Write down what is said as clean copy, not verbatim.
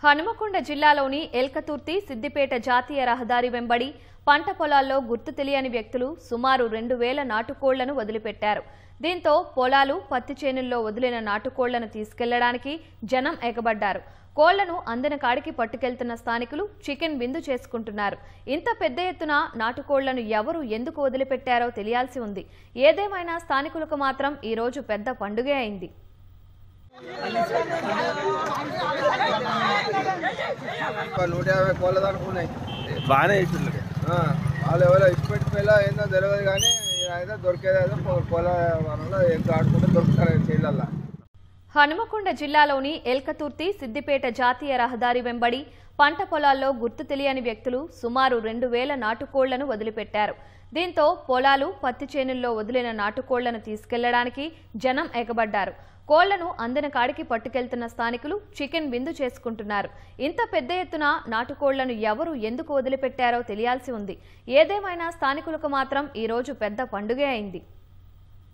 హనుమకొండ జిల్లాలోని ఎల్కతుర్తి సిద్దిపేట జాతీయ రహదారి వెంబడి పంట పొలాల్లో గుర్తు తెలియని వ్యక్తులు సుమారు 2000 నాటుకోళ్లను వదిలిపెట్టారు. దీంతో పొలాలు పత్తి చేనుల్లో వదిలిన నాటుకోళ్లను తీసుకెళ్లడానికి జనం ఎగబడ్డారు. కోళ్లను అందిన కాడికి పట్టుకెళ్తున్న స్థానికులు చికెన్ విందు చేసుకుంటున్నారు. ఇంత పెద్ద ఎత్తున నాటుకోళ్లను ఎవరు ఎందుకు వదిలిపెట్టారో తెలియాల్సి ఉంది. ఏదేమైనా స్థానికులకు మాత్రం ఈ రోజు పెద్ద పండుగే అయింది. బాగానే వాళ్ళు ఎవరో ఇప్పటికెళ్ళా ఏందో తెలియదు కానీ అయితే దొరికేదేదో పొల వనంలో ఎంత ఆడుకుంటే దొరుకుతారు చేయాల. హనుమకొండ జిల్లాలోని ఎల్కతుర్తి సిద్దిపేట జాతీయ రహదారి వెంబడి పంట పొలాల్లో గుర్తు తెలియని వ్యక్తులు సుమారు 2000 నాటుకోళ్లను వదిలిపెట్టారు. దీంతో పొలాలు పత్తి చేనుల్లో వదిలిన నాటుకోళ్లను తీసుకెళ్లడానికి జనం ఎగబడ్డారు. కోళ్లను అందిన కాడికి పట్టుకెళ్తున్న స్థానికులు చికెన్ విందు చేసుకుంటున్నారు. ఇంత పెద్ద ఎత్తున నాటుకోళ్లను ఎవరు ఎందుకు వదిలిపెట్టారో తెలియాల్సి ఉంది. ఏదేమైనా స్థానికులకు మాత్రం ఈ రోజు పెద్ద పండుగే అయింది.